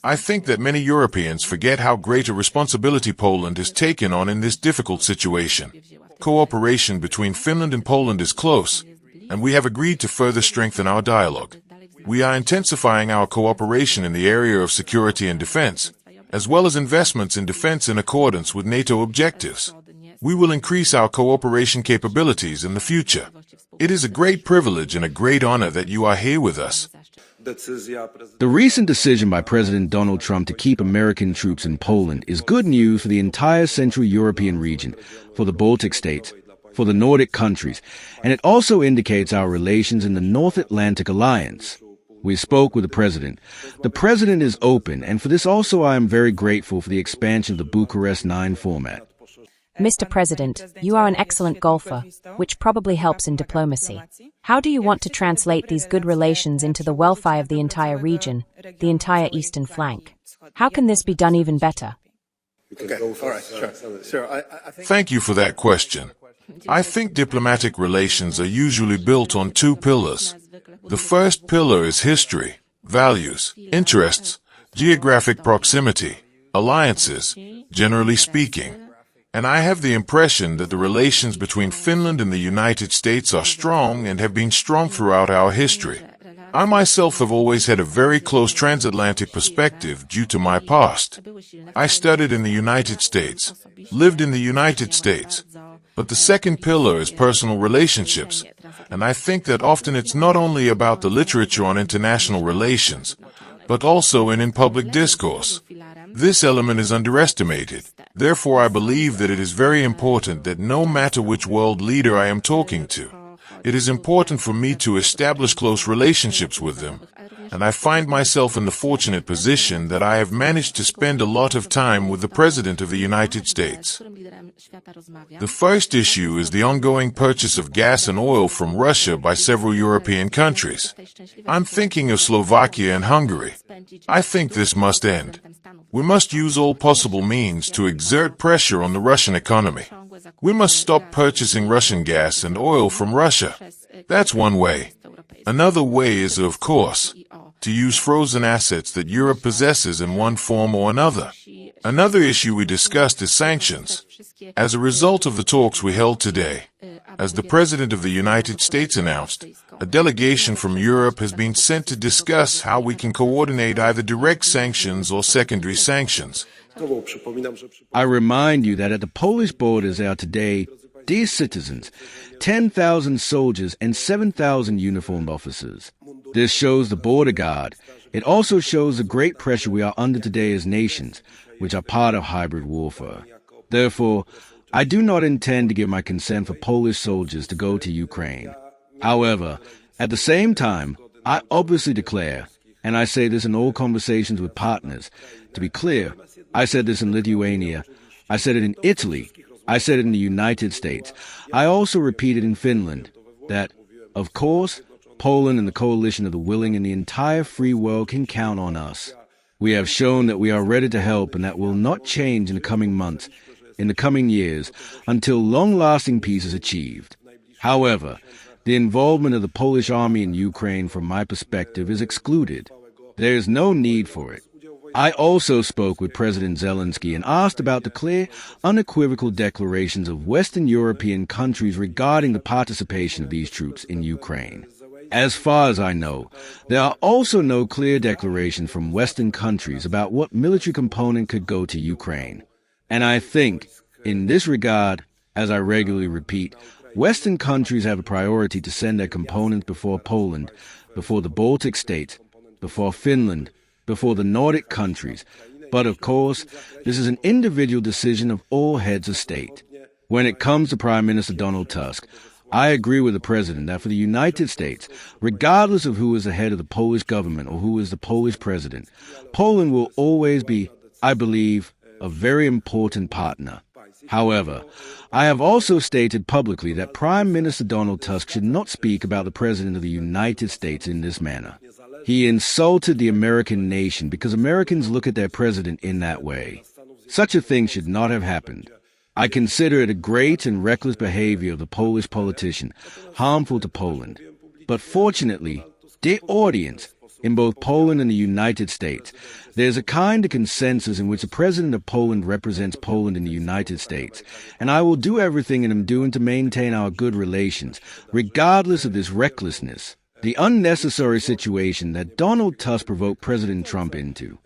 I think that many Europeans forget how great a responsibility Poland has taken on in this difficult situation. Cooperation between Finland and Poland is close, and we have agreed to further strengthen our dialogue. We are intensifying our cooperation in the area of security and defense, as well as investments in defense in accordance with NATO objectives. We will increase our cooperation capabilities in the future. It is a great privilege and a great honor that you are here with us. The recent decision by President Donald Trump to keep American troops in Poland is good news for the entire Central European region, for the Baltic states, for the Nordic countries, and it also indicates our relations in the North Atlantic Alliance. We spoke with the President. The President is open, and for this also I am very grateful for the expansion of the Bucharest 9 format. Mr. President, you are an excellent golfer, which probably helps in diplomacy. How do you want to translate these good relations into the welfare of the entire region, the entire eastern flank? How can this be done even better? Thank you for that question. I think diplomatic relations are usually built on two pillars. The first pillar is history, values, interests, geographic proximity, alliances, generally speaking. And I have the impression that the relations between Finland and the United States are strong and have been strong throughout our history. I myself have always had a very close transatlantic perspective due to my past. I studied in the United States, lived in the United States. But the second pillar is personal relationships, and I think that often it's not only about the literature on international relations, but also in public discourse. This element is underestimated. Therefore, I believe that it is very important that no matter which world leader I am talking to, it is important for me to establish close relationships with them. And I find myself in the fortunate position that I have managed to spend a lot of time with the President of the United States. The first issue is the ongoing purchase of gas and oil from Russia by several European countries. I'm thinking of Slovakia and Hungary. I think this must end. We must use all possible means to exert pressure on the Russian economy. We must stop purchasing Russian gas and oil from Russia. That's one way. Another way is, of course, to use frozen assets that Europe possesses in one form or another. Another issue we discussed is sanctions. As a result of the talks we held today, as the President of the United States announced, a delegation from Europe has been sent to discuss how we can coordinate either direct sanctions or secondary sanctions. I remind you that at the Polish borders are today, dear citizens, 10,000 soldiers and 7,000 uniformed officers. This shows the border guard. It also shows the great pressure we are under today as nations, which are part of hybrid warfare. Therefore, I do not intend to give my consent for Polish soldiers to go to Ukraine. However, at the same time, I obviously declare, and I say this in all conversations with partners, to be clear, I said this in Lithuania, I said it in Italy, I said it in the United States. I also repeat it in Finland, that, of course, Poland and the coalition of the willing in the entire free world can count on us. We have shown that we are ready to help, and that will not change in the coming months, in the coming years, until long-lasting peace is achieved. However, the involvement of the Polish army in Ukraine, from my perspective, is excluded. There is no need for it. I also spoke with President Zelensky and asked about the clear, unequivocal declarations of Western European countries regarding the participation of these troops in Ukraine. As far as I know, there are also no clear declarations from Western countries about what military component could go to Ukraine. And I think, in this regard, as I regularly repeat, Western countries have a priority to send their components before Poland, before the Baltic states, before Finland, before the Nordic countries. But of course, this is an individual decision of all heads of state. When it comes to Prime Minister Donald Tusk, I agree with the President that for the United States, regardless of who is the head of the Polish government or who is the Polish President, Poland will always be, I believe, a very important partner. However, I have also stated publicly that Prime Minister Donald Tusk should not speak about the President of the United States in this manner. He insulted the American nation because Americans look at their president in that way. Such a thing should not have happened. I consider it a great and reckless behavior of the Polish politician, harmful to Poland. But fortunately, dear audience, in both Poland and the United States. There's a kind of consensus in which the President of Poland represents Poland in the United States, and I will do everything I'm doing to maintain our good relations, regardless of this recklessness, the unnecessary situation that Donald Tusk provoked President Trump into.